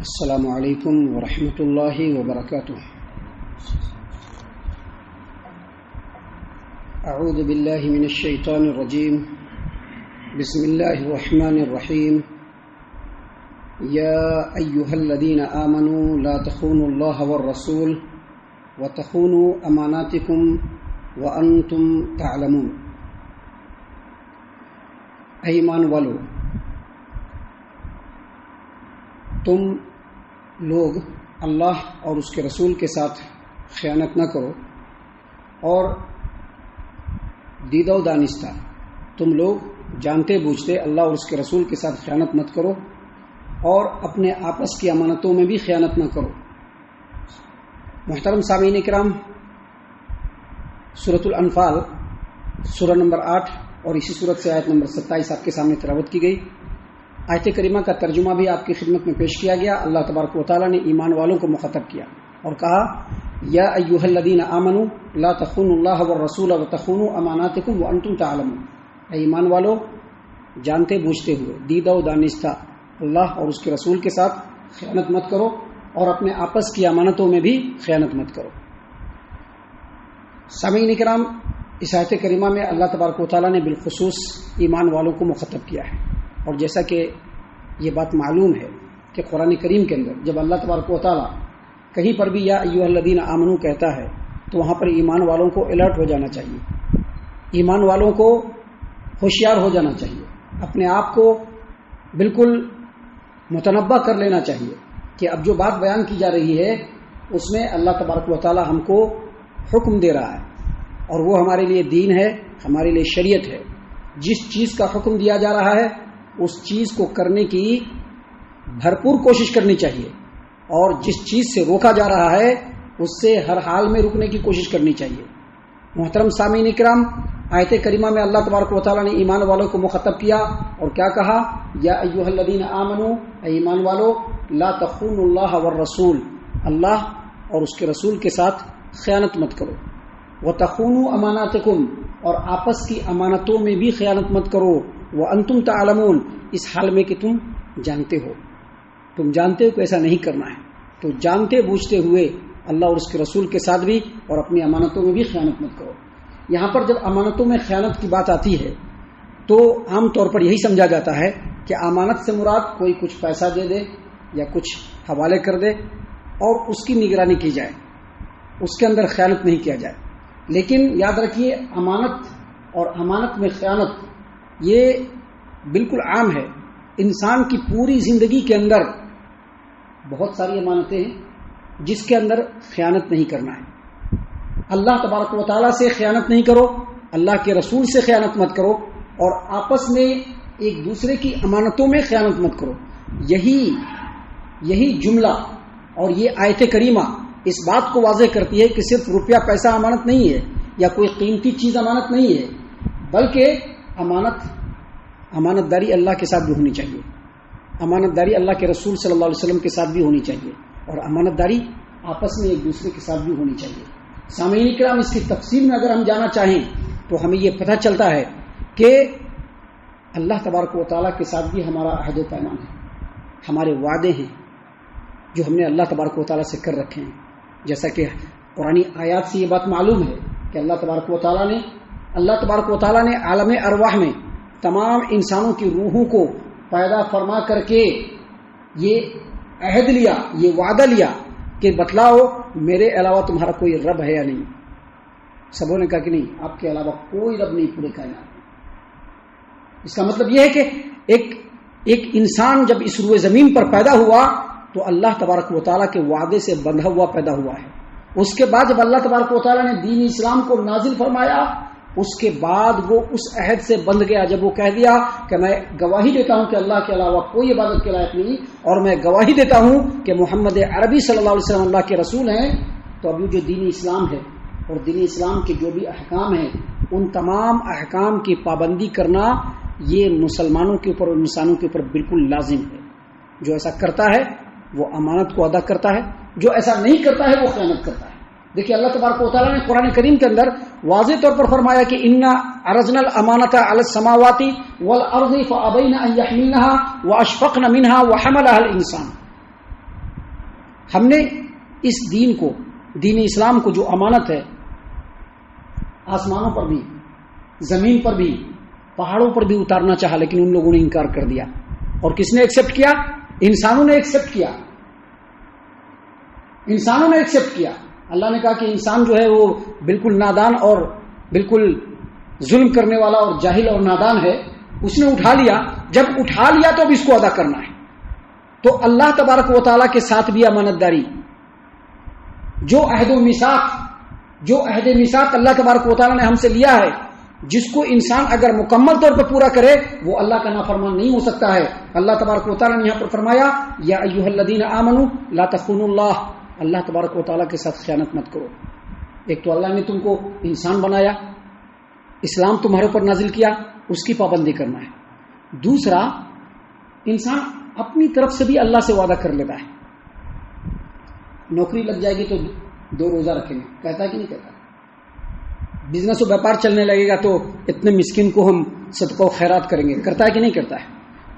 السلام علیکم ورحمۃ اللہ وبرکاتہ۔ اعوذ باللہ من الشیطان الرجیم، بسم اللہ الرحمن الرحیم۔ یا ایہا الذین آمنوا لا تخونوا اللہ والرسول وتخونوا اماناتکم وانتم تعلمون۔ اے ایمان والو، تم لوگ اللہ اور اس کے رسول کے ساتھ خیانت نہ کرو، اور دیدہ و دانستہ تم لوگ جانتے بوجھتے اللہ اور اس کے رسول کے ساتھ خیانت مت کرو، اور اپنے آپس کی امانتوں میں بھی خیانت نہ کرو۔ محترم سامعین کرام، سورۃ الانفال سورہ نمبر 8 اور اسی سورت سے آیت نمبر 27 آپ کے سامنے تلاوت کی گئی۔ آیت کریمہ کا ترجمہ بھی آپ کی خدمت میں پیش کیا گیا۔ اللہ تبارک و تعالیٰ نے ایمان والوں کو مخاطب کیا اور کہا، یا ایھا الذین آمنوا لا تخونوا اللہ والرسول وتخونوا اماناتکم وانتم تعلمون۔ اے ایمان والو، جانتے بوجھتے ہوئے دیدہ و دانستہ اللہ اور اس کے رسول کے ساتھ خیانت مت کرو، اور اپنے آپس کی امانتوں میں بھی خیانت مت کرو۔ سامعین کرام، اس آیت کریمہ میں اللہ تبارک و تعالیٰ نے بالخصوص ایمان والوں کو مخاطب کیا ہے، اور جیسا کہ یہ بات معلوم ہے کہ قرآن کریم کے اندر جب اللہ تبارک و تعالیٰ کہیں پر بھی یا ایھا الذین آمنوا کہتا ہے تو وہاں پر ایمان والوں کو الرٹ ہو جانا چاہیے، ایمان والوں کو ہوشیار ہو جانا چاہیے، اپنے آپ کو بالکل متنبہ کر لینا چاہیے کہ اب جو بات بیان کی جا رہی ہے اس میں اللہ تبارک و تعالیٰ ہم کو حکم دے رہا ہے، اور وہ ہمارے لیے دین ہے، ہمارے لیے شریعت ہے۔ جس چیز کا حکم دیا جا رہا ہے اس چیز کو کرنے کی بھرپور کوشش کرنی چاہیے، اور جس چیز سے روکا جا رہا ہے اس سے ہر حال میں رکنے کی کوشش کرنی چاہیے۔ محترم سامعین کرام، آیت کریمہ میں اللہ تبارک و تعالیٰ نے ایمان والوں کو مخاطب کیا اور کیا کہا، یا ایھا الذین آمنوا، اے ایمان والو، لا تخونوا اللہ والرسول، اللہ اور اس کے رسول کے ساتھ خیانت مت کرو، وتخونوا اماناتکم، اور آپس کی امانتوں میں بھی خیانت مت کرو، وانتم تعلمون، اس حال میں کہ تم جانتے ہو کہ ایسا نہیں کرنا ہے۔ تو جانتے بوجھتے ہوئے اللہ اور اس کے رسول کے ساتھ بھی اور اپنی امانتوں میں بھی خیانت مت کرو۔ یہاں پر جب امانتوں میں خیانت کی بات آتی ہے تو عام طور پر یہی سمجھا جاتا ہے کہ امانت سے مراد کوئی کچھ پیسہ دے دے یا کچھ حوالے کر دے اور اس کی نگرانی کی جائے، اس کے اندر خیانت نہیں کیا جائے۔ لیکن یاد رکھیے، امانت اور امانت میں خیانت یہ بالکل عام ہے۔ انسان کی پوری زندگی کے اندر بہت ساری امانتیں ہیں جس کے اندر خیانت نہیں کرنا ہے۔ اللہ تبارک و تعالیٰ سے خیانت نہیں کرو، اللہ کے رسول سے خیانت مت کرو، اور آپس میں ایک دوسرے کی امانتوں میں خیانت مت کرو۔ یہی جملہ اور یہ آیت کریمہ اس بات کو واضح کرتی ہے کہ صرف روپیہ پیسہ امانت نہیں ہے، یا کوئی قیمتی چیز امانت نہیں ہے، بلکہ امانت داری اللہ کے ساتھ بھی ہونی چاہیے، امانت داری اللہ کے رسول صلی اللہ علیہ وسلم کے ساتھ بھی ہونی چاہیے، اور امانت داری آپس میں ایک دوسرے کے ساتھ بھی ہونی چاہیے۔ سامعین کرام، اس کی تفصیل میں اگر ہم جانا چاہیں تو ہمیں یہ پتہ چلتا ہے کہ اللہ تبارک و تعالیٰ کے ساتھ بھی ہمارا عہد و پیمان ہے، ہمارے وعدے ہیں جو ہم نے اللہ تبارک و تعالیٰ سے کر رکھے ہیں۔ جیسا کہ قرآنی آیات سے یہ بات معلوم ہے کہ اللہ تبارک و تعالیٰ نے عالم ارواح میں تمام انسانوں کی روحوں کو پیدا فرما کر کے یہ عہد لیا، یہ وعدہ لیا کہ بتلاؤ میرے علاوہ تمہارا کوئی رب ہے یا نہیں؟ سبوں نے کہا کہ نہیں، آپ کے علاوہ کوئی رب نہیں پورے کائنات میں۔ اس کا مطلب یہ ہے کہ ایک انسان جب اس روئے زمین پر پیدا ہوا تو اللہ تبارک و تعالیٰ کے وعدے سے بندھا ہوا پیدا ہوا ہے۔ اس کے بعد جب اللہ تبارک و تعالیٰ نے دین اسلام کو نازل فرمایا، اس کے بعد وہ اس عہد سے بندھ گیا جب وہ کہہ دیا کہ میں گواہی دیتا ہوں کہ اللہ کے علاوہ کوئی عبادت کے لائق نہیں، اور میں گواہی دیتا ہوں کہ محمد عربی صلی اللہ علیہ وسلم اللہ کے رسول ہیں۔ تو اب جو دین اسلام ہے اور دین اسلام کے جو بھی احکام ہیں، ان تمام احکام کی پابندی کرنا یہ مسلمانوں کے اوپر اور انسانوں کے اوپر بالکل لازم ہے۔ جو ایسا کرتا ہے وہ امانت کو ادا کرتا ہے، جو ایسا نہیں کرتا ہے وہ خیانت کرتا ہے۔ دیکھیے، اللہ تبارک و تعالیٰ نے قرآن کریم کے اندر واضح طور پر فرمایا کہ انا عرضنا الامانۃ علی السماوات والارض فابین ان یحملنها واشفقن منها وحملها الانسان۔ ہم نے اس دین کو، دین اسلام کو جو امانت ہے، آسمانوں پر بھی، زمین پر بھی، پہاڑوں پر بھی اتارنا چاہا، لیکن ان لوگوں نے انکار کر دیا. اور کس نے ایکسپٹ کیا؟ انسانوں نے ایکسپٹ کیا. انسانوں نے ایکسپٹ کیا. اللہ نے کہا کہ انسان جو ہے وہ بالکل نادان اور بالکل ظلم کرنے والا اور جاہل اور نادان ہے. اس نے اٹھا لیا. جب اٹھا لیا تو اب اس کو ادا کرنا ہے. تو اللہ تبارک و تعالیٰ کے ساتھ بھی امانت داری، جو عہد و میثاق اللہ تبارک و تعالیٰ نے ہم سے لیا ہے، جس کو انسان اگر مکمل طور پر پورا کرے وہ اللہ کا نافرمان نہیں ہو سکتا ہے. اللہ تبارک و تعالیٰ نے یہاں پر فرمایا یا ایھا الذین آمنوا لا تخونوا اللہ، اللہ تبارک و تعالیٰ کے ساتھ خیانت مت کرو. ایک تو اللہ نے تم کو انسان بنایا، اسلام تمہارے اوپر نازل کیا، اس کی پابندی کرنا ہے. دوسرا، انسان اپنی طرف سے بھی اللہ سے وعدہ کر لیتا ہے. نوکری لگ جائے گی تو 2 روزہ رکھیں گے، کہتا ہے کہ نہیں کہتا؟ بزنس و بیپار چلنے لگے گا تو اتنے مسکین کو ہم صدقہ و خیرات کریں گے، کرتا ہے کہ نہیں کرتا ہے؟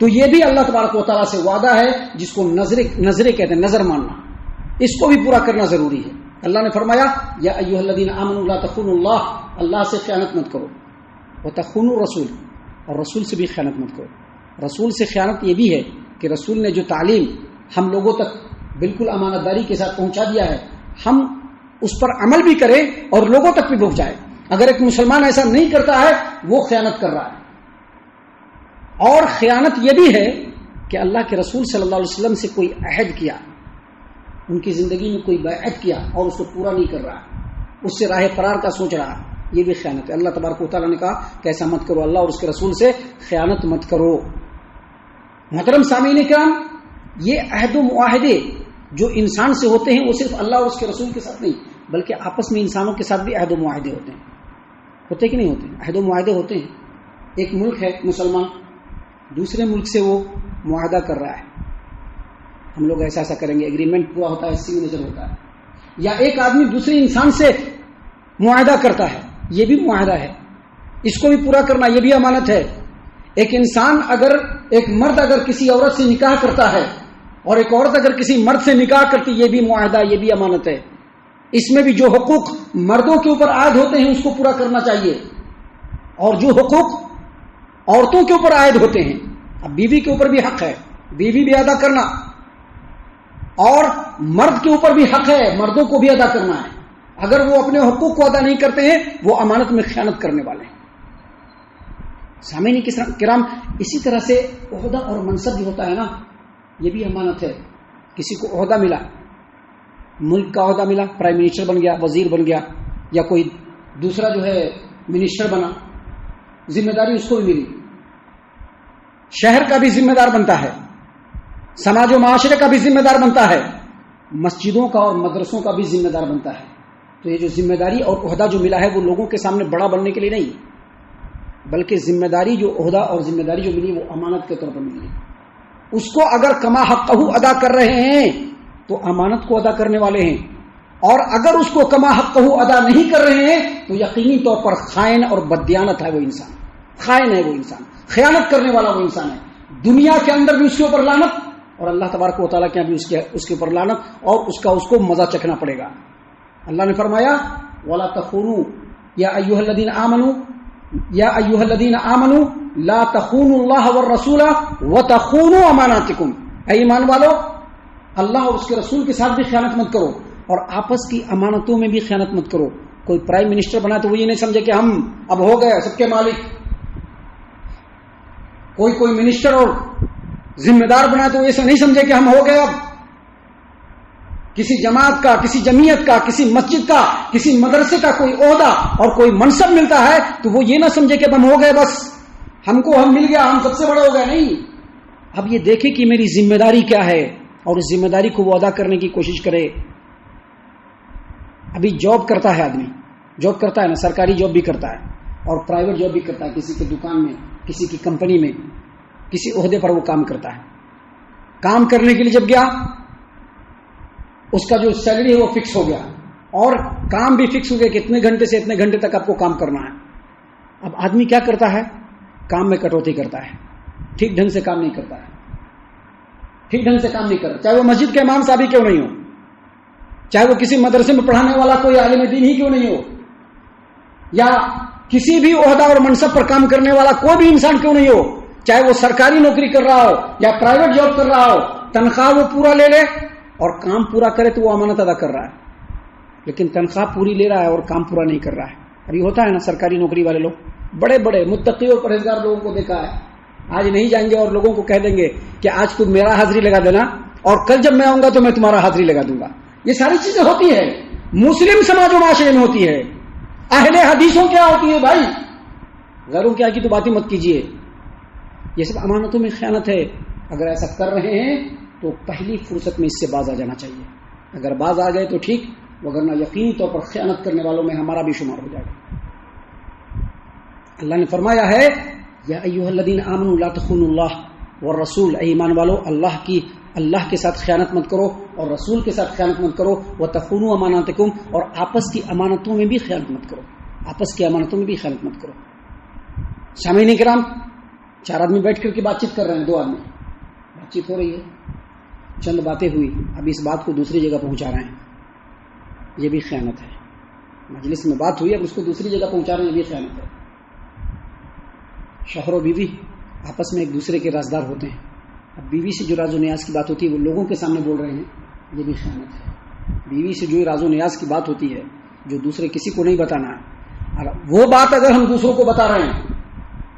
تو یہ بھی اللہ تبارک و تعالیٰ سے وعدہ ہے جس کو نظریں کہتے ہیں، نظر ماننا. اس کو بھی پورا کرنا ضروری ہے. اللہ نے فرمایا یا ایھا الذین آمنوا لا تخونوا اللہ، اللہ سے خیانت مت کرو. وتخونوا الرسول، اور رسول سے بھی خیانت مت کرو. رسول سے خیانت یہ بھی ہے کہ رسول نے جو تعلیم ہم لوگوں تک بالکل امانت داری کے ساتھ پہنچا دیا ہے، ہم اس پر عمل بھی کریں اور لوگوں تک بھی پہنچائیں. اگر ایک مسلمان ایسا نہیں کرتا ہے وہ خیانت کر رہا ہے. اور خیانت یہ بھی ہے کہ اللہ کے رسول صلی اللہ علیہ وسلم سے کوئی عہد کیا، ان کی زندگی میں کوئی بیعت کیا اور اس کو پورا نہیں کر رہا، اس سے راہ فرار کا سوچ رہا، یہ بھی خیانت ہے. اللہ تبارک و تعالیٰ نے کہا کہ ایسا مت کرو، اللہ اور اس کے رسول سے خیانت مت کرو. محترم سامعین کرام، یہ عہد و معاہدے جو انسان سے ہوتے ہیں وہ صرف اللہ اور اس کے رسول کے ساتھ نہیں بلکہ آپس میں انسانوں کے ساتھ بھی عہد و معاہدے ہوتے ہیں. ہوتے کہ نہیں ہوتے؟ عہد و معاہدے ہوتے ہیں. ایک ملک ہے مسلمان، دوسرے ملک سے وہ معاہدہ کر رہا ہے، ہم لوگ ایسا ایسا کریں گے، ایگریمنٹ پورا ہوتا ہے، سگنیچر ہوتا ہے. یا ایک آدمی دوسرے انسان سے معاہدہ کرتا ہے، یہ بھی معاہدہ ہے، اس کو بھی پورا کرنا، یہ بھی امانت ہے. ایک انسان ایک مرد اگر کسی عورت سے نکاح کرتا ہے اور ایک عورت اگر کسی مرد سے نکاح کرتی، یہ بھی معاہدہ، یہ بھی امانت ہے. اس میں بھی جو حقوق مردوں کے اوپر عائد ہوتے ہیں اس کو پورا کرنا چاہیے، اور جو حقوق عورتوں کے اوپر عائد ہوتے ہیں، اب بیوی کے اوپر بھی حق ہے، بیوی بھی ادا کرنا، اور مرد کے اوپر بھی حق ہے، مردوں کو بھی ادا کرنا ہے. اگر وہ اپنے حقوق کو ادا نہیں کرتے ہیں وہ امانت میں خیانت کرنے والے ہیں. سامعین کرام، اسی طرح سے عہدہ اور منصب بھی ہوتا ہے نا، یہ بھی امانت ہے. کسی کو عہدہ ملا، ملک کا عہدہ ملا، پرائم منسٹر بن گیا، وزیر بن گیا، یا کوئی دوسرا جو ہے منسٹر بنا، ذمہ داری اس کو بھی ملی. شہر کا بھی ذمہ دار بنتا ہے، سماج و معاشرے کا بھی ذمہ دار بنتا ہے، مسجدوں کا اور مدرسوں کا بھی ذمہ دار بنتا ہے. تو یہ جو ذمہ داری اور عہدہ جو ملا ہے وہ لوگوں کے سامنے بڑا بننے کے لیے نہیں، بلکہ ذمہ داری جو عہدہ اور ذمہ داری جو ملی وہ امانت کے طور پر ملی. اس کو اگر کما حقہ ادا کر رہے ہیں تو امانت کو ادا کرنے والے ہیں، اور اگر اس کو کما حقہ ادا نہیں کر رہے ہیں تو یقینی طور پر خائن اور بددیانت ہے وہ انسان، خائن ہے وہ انسان، خیانت کرنے والا وہ انسان ہے. دنیا کے اندر بھی اس کے اوپر لعنت، اور اللہ تبارک و تعالیٰ کے یہاں بھی اس کے اوپر لعنت، اور اس کو مزہ چکھنا پڑے گا. اللہ نے فرمایا وَلَا تَخُونُوا یا ایھا الذین آمنوا یا ایھا الذین آمنوا لا تخونوا اللہ والرسول وتخونوا اماناتکم. اے ایمان والو، اللہ اور اس کے رسول کے ساتھ بھی خیانت مت کرو اور آپس کی امانتوں میں بھی خیانت مت کرو. کوئی پرائم منسٹر بنا تو وہ یہ نہیں سمجھے کہ ہم اب ہو گئے سب کے مالک. کوئی منسٹر اور ذمہ دار بنا تو ایسا نہیں سمجھے کہ ہم ہو گئے. اب کسی جماعت کا، کسی جمعیت کا، کسی مسجد کا، کسی مدرسے کا کوئی عہدہ اور کوئی منصب ملتا ہے تو وہ یہ نہ سمجھے کہ اب ہم ہو گئے، بس ہم مل گیا، ہم سب سے بڑے ہو گئے. نہیں، اب یہ دیکھے کہ میری ذمہ داری کیا ہے اور اس ذمہ داری کو وہ ادا کرنے کی کوشش کرے. ابھی جاب کرتا ہے آدمی، جاب کرتا ہے نا، سرکاری جاب بھی کرتا ہے اور پرائیویٹ جاب بھی کرتا ہے، کسی کی دکان میں، کسی کی کمپنی میں، کسی عہدے پر وہ کام کرتا ہے. کام کرنے کے لیے جب گیا، اس کا جو سیلری ہے وہ فکس ہو گیا اور کام بھی فکس ہو گیا کہ اتنے گھنٹے سے اتنے گھنٹے تک آپ کو کام کرنا ہے. اب آدمی کیا کرتا ہے؟ کام میں کٹوتی کرتا ہے، ٹھیک ڈھنگ سے کام نہیں کرتا ہے، ٹھیک ڈھنگ سے کام نہیں کرتا، چاہے وہ مسجد کے امام صاحب ہی کیوں نہیں ہو. چاہے وہ کسی مدرسے میں پڑھانے والا کوئی عالم دین ہی کیوں نہیں ہو، یا کسی بھی عہدہ اور منصب پر کام کرنے والا کوئی بھی انسان کیوں نہیں ہو، چاہے وہ سرکاری نوکری کر رہا ہو یا پرائیویٹ جاب کر رہا ہو، تنخواہ وہ پورا لے لے اور کام پورا کرے تو وہ امانت ادا کر رہا ہے، لیکن تنخواہ پوری لے رہا ہے اور کام پورا نہیں کر رہا ہے۔ ابھی ہوتا ہے نا سرکاری نوکری والے لوگ، بڑے بڑے متقی اور پرہیزگار لوگوں کو دیکھا ہے، آج نہیں جائیں گے اور لوگوں کو کہہ دیں گے کہ آج تم میرا حاضری لگا دینا اور کل جب میں آؤں گا تو میں تمہارا حاضری لگا دوں گا۔ یہ ساری چیزیں ہوتی ہے، مسلم سماج و معاشرے میں ہوتی ہے، اہل حدیثوں کیا ہوتی ہے بھائی، غیروں کیا کی تو بات ہی مت کیجیے، یہ سب امانتوں میں خیانت ہے۔ اگر ایسا کر رہے ہیں تو پہلی فرصت میں اس سے باز آ جانا چاہیے، اگر باز آ گئے تو ٹھیک، وگرنہ یقینی طور پر خیانت کرنے والوں میں ہمارا بھی شمار ہو جائے گا۔ اللہ نے فرمایا ہے یا ایھا الذین آمنوا لا تخونوا اللہ والرسول، اے ایمان والو اللہ کے ساتھ خیانت مت کرو اور رسول کے ساتھ خیانت مت کرو، وتخونوا اماناتکم، اور آپس کی امانتوں میں بھی خیانت مت کرو، آپس کی امانتوں میں بھی خیانت مت کرو۔ سامعین کرام، 4 آدمی بیٹھ کر کے بات چیت کر رہے ہیں، 2 آدمی بات چیت ہو رہی ہے، چند باتیں ہوئی، اب اس بات کو دوسری جگہ پہنچا رہے ہیں، یہ بھی خیانت ہے۔ مجلس میں بات ہوئی، اب اس کو دوسری جگہ پہنچا رہے ہیں، یہ بھی خیانت ہے۔ شوہر و بیوی آپس میں ایک دوسرے کے رازدار ہوتے ہیں، اب بیوی سے جو راز و نیاز کی بات ہوتی ہے وہ لوگوں کے سامنے بول رہے ہیں، یہ بھی خیانت ہے۔ بیوی سے جو راز و نیاز کی بات ہوتی ہے جو دوسرے کسی کو نہیں بتانا ہے، اور وہ بات اگر ہم دوسروں کو بتا رہے ہیں،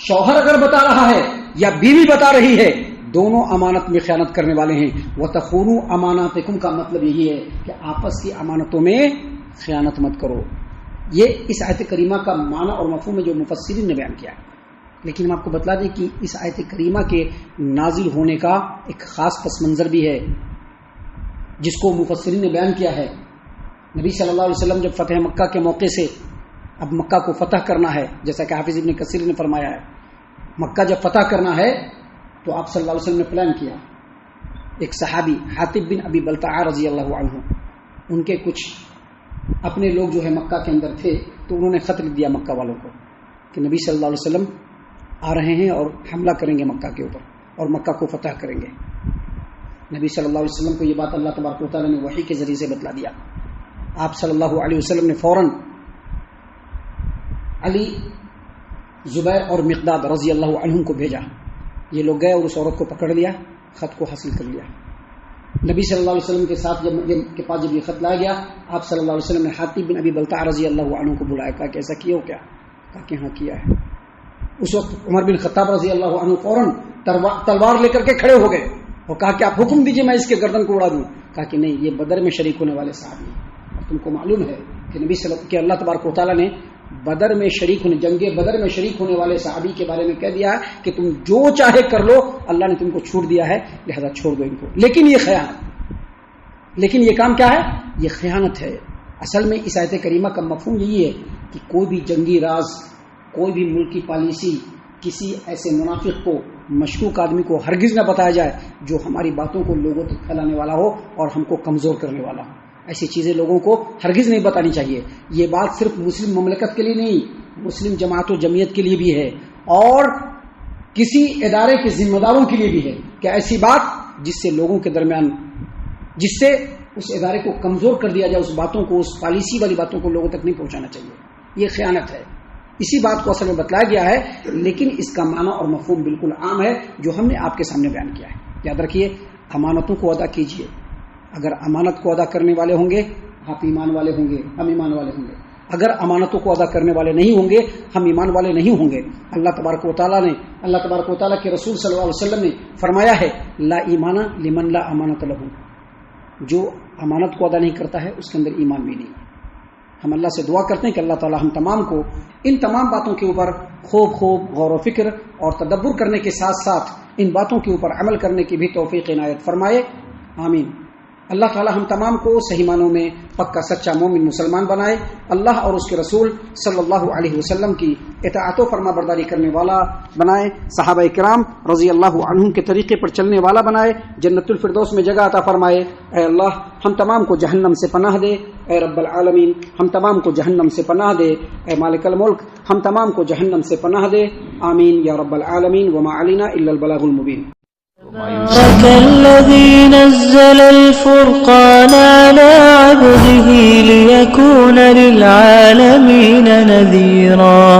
شوہر اگر بتا رہا ہے یا بیوی بتا رہی ہے، دونوں امانت میں خیانت کرنے والے ہیں۔ وَتَخُونُوا أَمَانَاتِكُمْ کا مطلب یہی ہے کہ آپس کی امانتوں میں خیانت مت کرو۔ یہ اس آیت کریمہ کا معنی اور مفہوم ہے جو مفسرین نے بیان کیا ہے، لیکن ہم آپ کو بتلا دیں کہ اس آیت کریمہ کے نازل ہونے کا ایک خاص پس منظر بھی ہے جس کو مفسرین نے بیان کیا ہے۔ نبی صلی اللہ علیہ وسلم جب فتح مکہ کے موقع سے اب مکہ کو فتح کرنا ہے، جیسا کہ حافظ ابن کثیر نے فرمایا ہے، مکہ جب فتح کرنا ہے تو آپ صلی اللہ علیہ وسلم نے پلان کیا۔ ایک صحابی حاطب بن ابی بلتعہ رضی اللہ عنہ، ان کے کچھ اپنے لوگ جو ہے مکہ کے اندر تھے، تو انہوں نے خط لکھ دیا مکہ والوں کو کہ نبی صلی اللہ علیہ وسلم آ رہے ہیں اور حملہ کریں گے مکہ کے اوپر اور مکہ کو فتح کریں گے۔ نبی صلی اللہ علیہ وسلم کو یہ بات اللہ تبارک و تعالیٰ نے وحی کے ذریعے سے بتلا دیا۔ آپ صلی اللہ علیہ وسلم نے فوراً علی، زبیر اور مقداد رضی اللہ عنہم کو بھیجا، یہ لوگ گئے اور اس عورت کو پکڑ لیا، خط کو حاصل کر لیا۔ نبی صلی اللہ علیہ وسلم کے ساتھ کے پاس جب یہ خط لایا گیا، آپ صلی اللہ علیہ وسلم نے حاطب بن ابی بلتعہ رضی اللہ عنہ کو بلایا، کہا کہ ایسا کیا ہو کیا؟ کہا کہ ہاں کیا ہے۔ اس وقت عمر بن خطاب رضی اللہ عنہ فوراً تلوار لے کر کے کھڑے ہو گئے اور کہا کہ آپ حکم دیجئے میں اس کے گردن کو اڑا دوں۔ کہا کہ نہیں، یہ بدر میں شریک ہونے والے صحابی ہیں، اور تم کو معلوم ہے کہ نبی صلی اللہ علیہ وسلم کے اللہ تبارک و تعالیٰ نے بدر میں شریک ہونے، جنگ بدر میں شریک ہونے والے صحابی کے بارے میں کہہ دیا کہ تم جو چاہے کر لو، اللہ نے تم کو چھوٹ دیا ہے، لہذا چھوڑ دو ان کو۔ لیکن یہ کام کیا ہے؟ یہ خیانت ہے۔ اصل میں اس آیت کریمہ کا مفہوم یہی ہے کہ کوئی بھی جنگی راز، کوئی بھی ملکی پالیسی کسی ایسے منافق کو، مشکوک آدمی کو ہرگز نہ بتایا جائے جو ہماری باتوں کو لوگوں تک پھیلانے والا ہو اور ہم کو کمزور کرنے والا ہو۔ ایسی چیزیں لوگوں کو ہرگز نہیں بتانی چاہیے۔ یہ بات صرف مسلم مملکت کے لیے نہیں، مسلم جماعت و جمعیت کے لیے بھی ہے، اور کسی ادارے کے ذمہ داروں کے لیے بھی ہے کہ ایسی بات جس سے لوگوں کے درمیان، جس سے اس ادارے کو کمزور کر دیا جائے، اس باتوں کو، اس پالیسی والی باتوں کو لوگوں تک نہیں پہنچانا چاہیے۔ یہ خیانت ہے۔ اسی بات کو اصل میں بتلایا گیا ہے، لیکن اس کا معنی اور مفہوم بالکل عام ہے جو ہم نے آپ کے سامنے بیان کیا ہے۔ یاد رکھیے، امانتوں کو ادا کیجیے۔ اگر امانت کو ادا کرنے والے ہوں گے، آپ ایمان والے ہوں گے، ہم ایمان والے ہوں گے۔ اگر امانتوں کو ادا کرنے والے نہیں ہوں گے، ہم ایمان والے نہیں ہوں گے۔ اللہ تبارک و تعالیٰ کے رسول صلی اللہ علیہ وسلم نے فرمایا ہے، لا ایمان لمن لا امانت لہ، جو امانت کو ادا نہیں کرتا ہے اس کے اندر ایمان بھی نہیں۔ ہم اللہ سے دعا کرتے ہیں کہ اللہ تعالیٰ ہم تمام کو ان تمام باتوں کے اوپر خوب غور و فکر اور تدبر کرنے کے ساتھ ساتھ ان باتوں کے اوپر عمل کرنے کی بھی توفیق عنایت فرمائے، آمین۔ اللہ تعالیٰ ہم تمام کو صحیح معنوں میں پکا سچا مومن مسلمان بنائے، اللہ اور اس کے رسول صلی اللہ علیہ وسلم کی اطاعت و فرما برداری کرنے والا بنائے، صحابہ کرام رضی اللہ عنہم کے طریقے پر چلنے والا بنائے، جنت الفردوس میں جگہ عطا فرمائے۔ اے اللہ ہم تمام کو جہنم سے پناہ دے، اے رب العالمین ہم تمام کو جہنم سے پناہ دے، اے مالک الملک ہم تمام کو جہنم سے پناہ دے، آمین یا رب العالمین۔ وما علینا الا البلاغ المبین۔ تبارك الذي نزل الفرقان على عبده ليكون للعالمين نذيرا